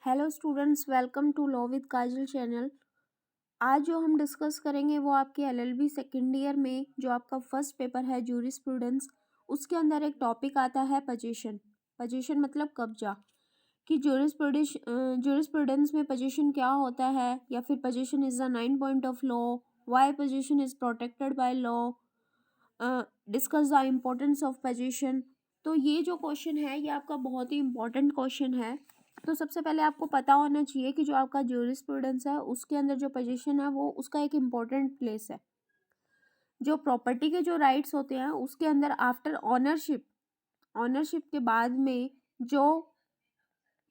Hello students, welcome to law with Kajal channel. आज जो हम डिस्कस करेंगे वो आपके एलएलबी सेकेंड ईयर में जो आपका फर्स्ट पेपर है जूरिस्प्रूडेंस, उसके अंदर एक टॉपिक आता है पोजीशन। पोजीशन मतलब कब्जा। कि जूरिस्प्रूडेंस में पोजीशन क्या होता है, या फिर position is the 9 point of law, why position is protected by law, discuss the importance of position. तो ये जो क्वेश्चन है ये आपका बहुत ही इम्पोर्टेंट क्वेश्चन है। तो सबसे पहले आपको पता होना चाहिए कि जो आपका ज्यूरिस्प्रूडेंस है उसके अंदर जो पोजीशन है वो उसका एक इम्पोर्टेंट प्लेस है। जो प्रॉपर्टी के जो राइट्स होते हैं उसके अंदर आफ्टर ऑनरशिप के बाद में जो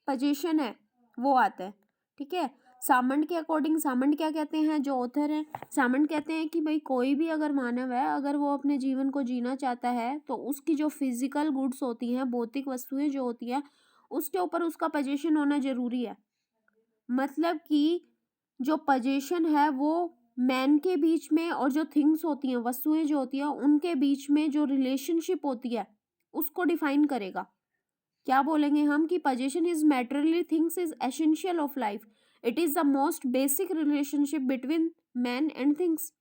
पोजीशन है वो आता है। ठीक है। सामंड के अकॉर्डिंग सामंड क्या कहते हैं, जो ऑथर हैं, सामंड कहते हैं कि भाई कोई भी अगर मानव है, अगर वो अपने जीवन को जीना चाहता है तो उसकी जो फिजिकल गुड्स होती हैं, भौतिक वस्तुएं जो होती हैं, उसके ऊपर उसका पोजीशन होना जरूरी है। मतलब कि जो पोजीशन है वो मैन के बीच में और जो थिंग्स होती हैं, वस्तुएं जो होती हैं, उनके बीच में जो रिलेशनशिप होती है उसको डिफाइन करेगा। क्या बोलेंगे हम कि position is materially things is essential of life. It is the most basic relationship between man and things.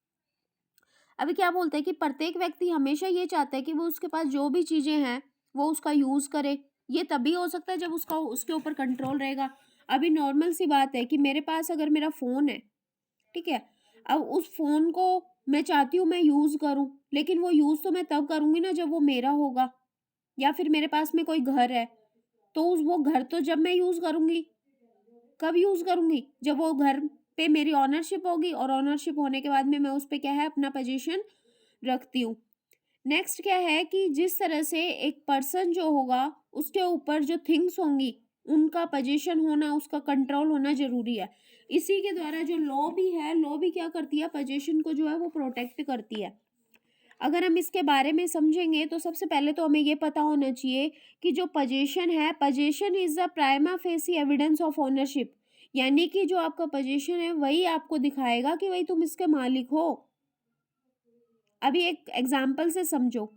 अभी क्या बोलते हैं कि प्रत्येक व्यक्ति हमेशा ये चाहता है कि वो उसके पास जो भी चीजें हैं वो उसका यूज करे। ये तभी हो सकता है जब उसका उसके ऊपर कंट्रोल रहेगा। अभी नॉर्मल सी बात है कि मेरे पास अगर मेरा फोन है, ठीक है, अब उस फोन को मैं चाहती हूँ मैं यूज करूं, लेकिन वो यूज तो मैं तब करूंगी ना जब वो मेरा होगा। या फिर मेरे पास में कोई घर है, तो उस वो घर तो जब मैं यूज करूंगी, कब यूज करूंगी, जब वो घर पे मेरी ऑनरशिप होगी, और ऑनरशिप होने के बाद में मैं उस पे क्या है अपना पोजीशन रखती हूँ। नेक्स्ट क्या है कि जिस तरह से एक पर्सन जो होगा उसके ऊपर जो थिंग्स होंगी उनका पोजीशन होना, उसका कंट्रोल होना जरूरी है। इसी के द्वारा जो लॉ भी है, लॉ भी क्या करती है, पोजीशन को जो है वो प्रोटेक्ट करती है। अगर हम इसके बारे में समझेंगे तो सबसे पहले तो हमें ये पता होना चाहिए कि जो पोजीशन है, position is the prima facie evidence of ownership. यानी कि जो आपका पोजीशन है वही आपको दिखाएगा कि भाई तुम इसके मालिक हो। अभी एक एग्जाम्पल से समझो।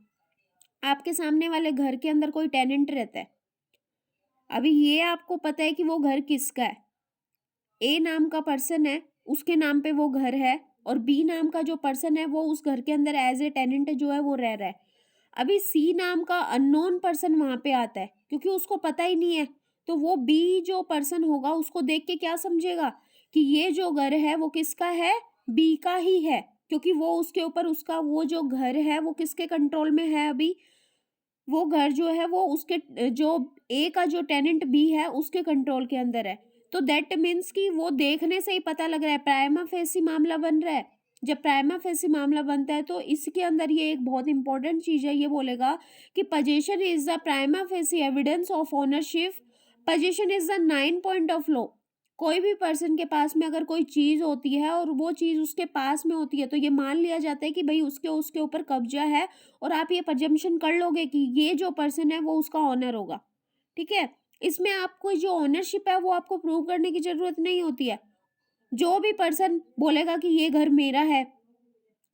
आपके सामने वाले घर के अंदर कोई टेनेंट रहता है। अभी ये आपको पता है कि वो घर किसका है। ए नाम का पर्सन है, उसके नाम पे वो घर है, और बी नाम का जो पर्सन है वो उस घर के अंदर एज ए टेनेंट जो है वो रह रहा है। अभी सी नाम का अननोन पर्सन वहां पे आता है, क्योंकि उसको पता ही नहीं है। तो वो बी जो पर्सन होगा उसको देख के क्या समझेगा कि ये जो घर है वो किसका है, बी का ही है, क्योंकि वो उसके ऊपर उसका वो जो घर है वो किसके कंट्रोल में है। अभी वो घर जो है वो उसके जो ए का जो टेनेंट बी है उसके कंट्रोल के अंदर है। तो दैट मीन्स कि वो देखने से ही पता लग रहा है, प्राइमा फेसी मामला बन रहा है। जब प्राइमा फेसी मामला बनता है तो इसके अंदर ये एक बहुत इंपॉर्टेंट चीज है, ये बोलेगा कि position is the prima facie evidence of ownership. Position is the 9 point of law. कोई भी पर्सन के पास में अगर कोई चीज होती है और वो चीज उसके पास में होती है तो ये मान लिया जाता है कि भाई उसके उसके ऊपर कब्जा है, और आप ये प्रजम्पशन कर लोगे कि ये जो पर्सन है वो उसका ऑनर होगा। ठीक है। इसमें आपको जो ओनरशिप है वो आपको प्रूव करने की जरूरत नहीं होती है। जो भी पर्सन बोलेगा कि ये घर मेरा है,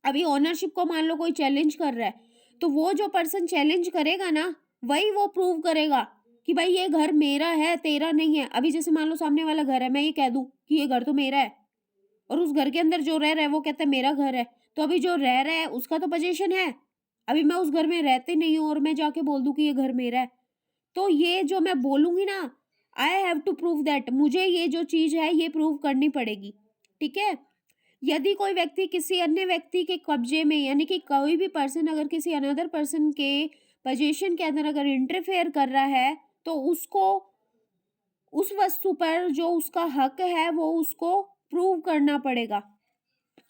अभी ओनरशिप को मान लो कोई चैलेंज कर रहा है, तो वो जो पर्सन चैलेंज करेगा ना वही वो प्रूव करेगा कि भाई ये घर मेरा है, तेरा नहीं है। अभी जैसे मान लो सामने वाला घर है, मैं ये कह दूं कि ये घर तो मेरा है, और उस घर के अंदर जो रह रहा है वो कहता है मेरा घर है, तो अभी जो रह रहा है उसका तो पोजीशन है। अभी मैं उस घर में रहती नहीं हूँ और मैं जाके बोल दूं कि ये घर मेरा है, तो ये जो मैं बोलूंगी ना, I have to prove that, मुझे ये जो चीज है ये प्रूव करनी पड़ेगी। ठीक है। यदि कोई व्यक्ति किसी अन्य व्यक्ति के कब्जे में, यानी कि कोई भी पर्सन अगर किसी अनदर पर्सन के पोजीशन के अंदर अगर इंटरफेयर कर रहा है, तो उसको उस वस्तु पर जो उसका हक है वो उसको प्रूव करना पड़ेगा।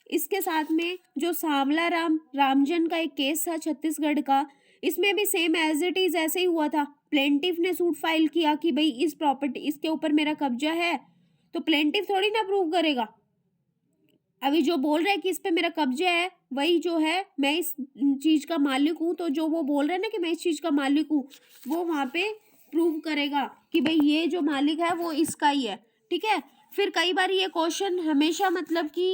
इसके साथ में जो सांवला रामजन का एक केस था छत्तीसगढ़ का, इसमें भी सेम एज इट इज ऐसे ही हुआ था। प्लेंटिफ ने सूट फाइल किया कि भाई इस प्रॉपर्टी इसके ऊपर मेरा कब्जा है, तो प्लेंटिफ थोड़ी ना प्रूव करेगा। अभी जो बोल रहा है कि इस पे मेरा कब्जा है वही जो है मैं इस चीज का मालिक हूं, तो जो वो बोल रहा है ना कि मैं इस चीज का मालिक हूं, वो वहां पे प्रूव करेगा कि भाई ये जो मालिक है वो इसका ही है। ठीक है। फिर कई बार ये क्वेश्चन हमेशा मतलब कि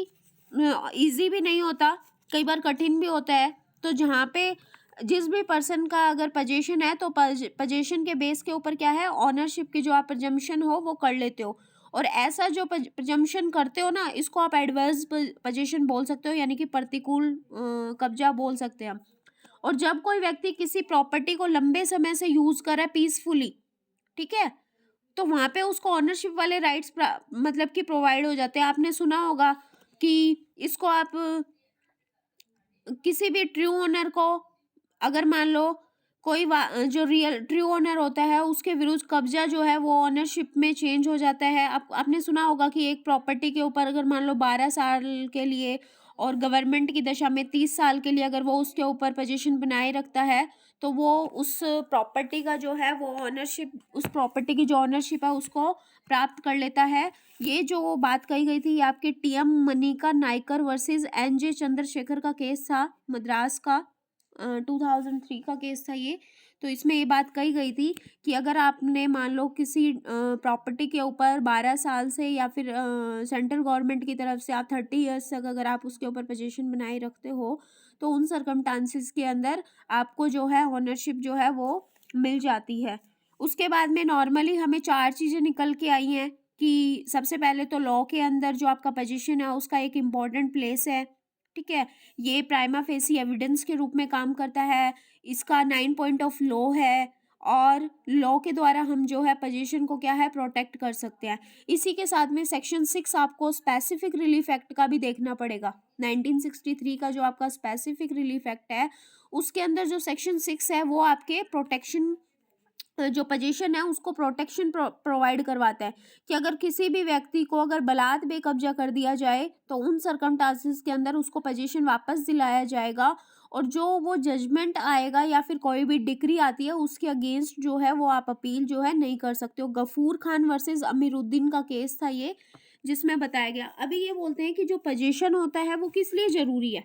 इजी भी नहीं होता, कई बार कठिन भी होता है। तो जहाँ पे जिस भी पर्सन का अगर पोजीशन है तो पोजीशन के बेस के ऊपर क्या है, ऑनरशिप की जो आप प्रजम्पशन हो वो कर लेते हो। और ऐसा जो प्रजम्पशन करते हो ना, इसको आप एडवर्स पोजीशन बोल सकते हो, यानी कि प्रतिकूल कब्जा बोल सकते हैं हम। और जब कोई व्यक्ति किसी प्रॉपर्टी को लंबे समय से यूज कर रहा है पीसफुली, ठीक है, तो वहां पे उसको ऑनरशिप वाले राइट्स मतलब कि प्रोवाइड हो जाते हैं। आपने सुना होगा कि इसको आप किसी भी ट्रू ओनर को, अगर मान लो कोई जो रियल ट्रू ओनर होता है उसके विरुद्ध कब्जा जो है वो ऑनरशिप में चेंज हो जाता है। आपने सुना होगा कि एक प्रॉपर्टी के ऊपर अगर मान लो 12 साल के लिए और गवर्नमेंट की दशा में 30 साल के लिए अगर वो उसके ऊपर पोजीशन बनाए रखता है, तो वो उस प्रॉपर्टी का जो है वो ऑनरशिप, उस प्रॉपर्टी की जो ऑनरशिप है उसको प्राप्त कर लेता है। ये जो बात कही गई थी ये आपके T M Manika Nayakar versus N J Chandrashekhar का केस था, मद्रास का 2003 का केस था ये। तो इसमें ये बात कही गई थी कि अगर आपने मान लो किसी प्रॉपर्टी के ऊपर 12 साल से या फिर सेंट्रल गवर्नमेंट की तरफ से आप 30 ईयर्स तक अगर आप उसके ऊपर पोजीशन बनाए रखते हो, तो उन सर्कमस्टांसिस के अंदर आपको जो है ऑनरशिप जो है वो मिल जाती है। उसके बाद में नॉर्मली हमें 4 चीज़ें निकल के आई हैं कि सबसे पहले तो लॉ के अंदर जो आपका पोजीशन है उसका एक इम्पॉर्टेंट प्लेस है, ठीक है। ये प्राइमा फेसी एविडेंस के रूप में काम करता है, इसका 9 पॉइंट ऑफ लॉ है, और लॉ के द्वारा हम जो है पोजीशन को क्या है प्रोटेक्ट कर सकते हैं। इसी के साथ में सेक्शन 6 आपको स्पेसिफिक रिलीफ एक्ट का भी देखना पड़ेगा। 1963 का जो आपका स्पेसिफिक रिलीफ एक्ट है उसके अंदर जो सेक्शन 6 है वो आपके प्रोटेक्शन, जो पोजीशन है उसको प्रोटेक्शन प्रोवाइड करवाता है कि अगर किसी भी व्यक्ति को अगर बलात् बेकब्जा कर दिया जाए तो उन सर्कमस्टांसिस के अंदर उसको पोजीशन वापस दिलाया जाएगा। और जो वो जजमेंट आएगा या फिर कोई भी डिक्री आती है उसके अगेंस्ट जो है वो आप अपील जो है नहीं कर सकते हो। गफूर खान वर्सेस अमीरुद्दीन का केस था ये, जिसमें बताया गया। अभी ये बोलते हैं कि जो पोजीशन होता है वो किस लिए जरूरी है,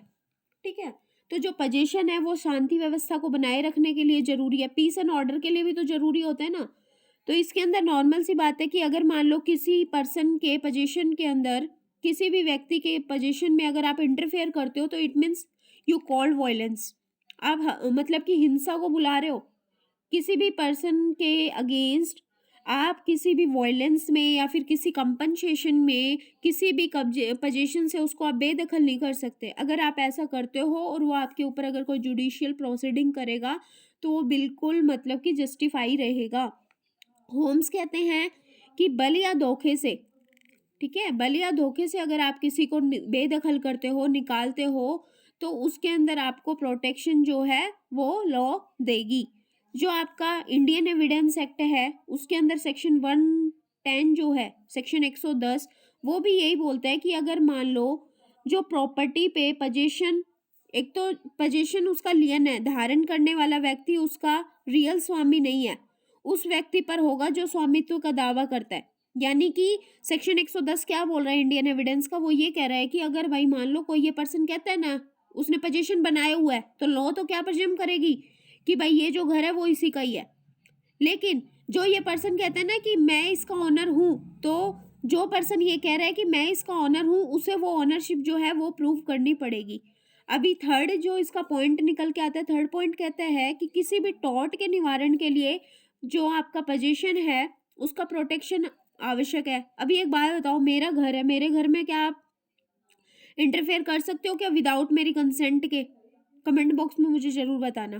ठीक है। तो जो पोजीशन है वो शांति व्यवस्था को बनाए रखने के लिए जरूरी है, पीस एंड ऑर्डर के लिए भी तो जरूरी होता है ना। तो इसके अंदर नॉर्मल सी बात है कि अगर मान लो किसी पर्सन के पोजीशन के अंदर, किसी भी व्यक्ति के पोजीशन में अगर आप इंटरफेयर करते हो तो it means you called violence. आप मतलब कि हिंसा को बुला रहे हो किसी भी पर्सन के अगेंस्ट। आप किसी भी वायलेंस में या फिर किसी कंपनसेशन में किसी भी कब्जे पोजीशन से उसको आप बेदखल नहीं कर सकते। अगर आप ऐसा करते हो और वो आपके ऊपर अगर कोई जुडिशियल प्रोसीडिंग करेगा तो वो बिल्कुल मतलब कि जस्टिफाई रहेगा। होम्स कहते हैं कि बल या धोखे से, ठीक है, बल या धोखे से अगर आप किसी को बेदखल करते हो, निकालते हो, तो उसके अंदर आपको प्रोटेक्शन जो है वो लॉ देगी। जो आपका इंडियन एविडेंस एक्ट है उसके अंदर सेक्शन 110 जो है, सेक्शन 110, वो भी यही बोलता है कि अगर मान लो जो प्रॉपर्टी पे पोजीशन, एक तो पोजीशन उसका लियन है, धारण करने वाला व्यक्ति उसका रियल स्वामी नहीं है, उस व्यक्ति पर होगा जो स्वामित्व का दावा करता है। यानी कि सेक्शन 110 क्या बोल रहा है इंडियन एविडेंस का, वो ये कह रहा है कि अगर भाई मान लो कोई ये पर्सन कहता है ना उसने पोजीशन बनाया हुआ है, तो लॉ तो क्या प्रिज्यूम करेगी कि भाई ये जो घर है वो इसी का ही है। लेकिन जो ये पर्सन कहता है ना कि मैं इसका ऑनर हूं, तो जो पर्सन ये कह रहा है कि मैं इसका ऑनर हूं उसे वो ऑनरशिप जो है वो प्रूव करनी पड़ेगी। अभी थर्ड जो इसका पॉइंट निकल के आता है, थर्ड पॉइंट कहता है कि किसी भी टॉर्ट के निवारण के लिए जो आपका पोजीशन है उसका प्रोटेक्शन आवश्यक है। अभी एक बात बताओ, मेरा घर है, मेरे घर में क्या आप इंटरफेयर कर सकते हो क्या विदाउट मेरी कंसेंट के? कमेंट बॉक्स में मुझे जरूर बताना,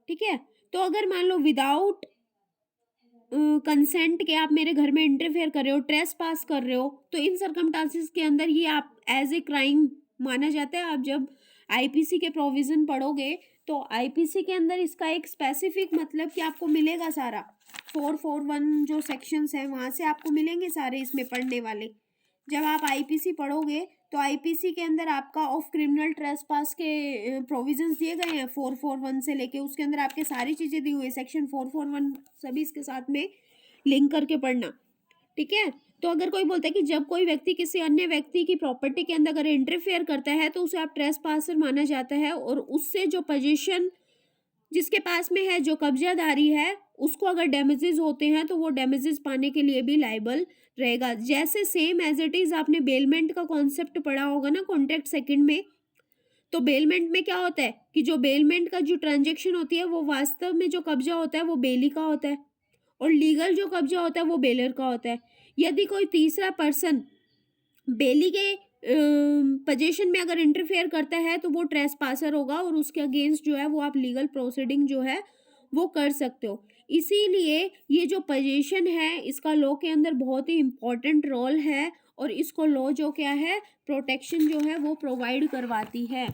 ठीक है। तो अगर मान लो विदाउट कंसेंट के आप मेरे घर में इंटरफेयर कर रहे हो, ट्रेस पास कर रहे हो, तो इन सर्कमस्टांसिस के अंदर ये आप एज ए क्राइम माना जाता है। आप जब आईपीसी के प्रोविजन पढ़ोगे तो आईपीसी के अंदर इसका एक स्पेसिफिक मतलब कि आपको मिलेगा सारा 441 जो सेक्शंस हैं वहाँ से आपको मिलेंगे सारे इसमें पढ़ने वाले। जब आप आईपीसी पढ़ोगे तो आईपीसी के अंदर आपका ऑफ क्रिमिनल ट्रेसपास के प्रोविजंस दिए गए हैं 441 से लेके, उसके अंदर आपके सारी चीज़ें दी हुई है। सेक्शन 441 सभी इसके साथ में लिंक करके पढ़ना, ठीक है। तो अगर कोई बोलता है कि जब कोई व्यक्ति किसी अन्य व्यक्ति की प्रॉपर्टी के अंदर अगर इंटरफेयर करता है तो उसे आप ट्रेसपासर माना जाता है, और उससे जो पोजीशन जिसके पास में है, जो कब्जादारी है, उसको अगर डैमेजेस होते हैं तो वो डैमेजेस पाने के लिए भी लायबल रहेगा। जैसे सेम एज इट इज आपने बेलमेंट का कॉन्सेप्ट पढ़ा होगा ना कॉन्ट्रैक्ट सेकंड में, तो बेलमेंट में क्या होता है कि जो बेलमेंट का जो ट्रांजेक्शन होती है वो वास्तव में जो कब्जा होता है वो बेली का होता है, और लीगल जो कब्जा होता है वो बेलर का होता है। यदि कोई तीसरा पर्सन बेली के पोजीशन में अगर इंटरफेयर करता है तो वो ट्रेसपासर होगा, और उसके अगेंस्ट जो है वो आप लीगल प्रोसीडिंग जो है वो कर सकते हो। इसीलिए ये जो पोजीशन है इसका लॉ के अंदर बहुत ही इम्पोर्टेंट रोल है, और इसको लॉ जो क्या है प्रोटेक्शन जो है वो प्रोवाइड करवाती है।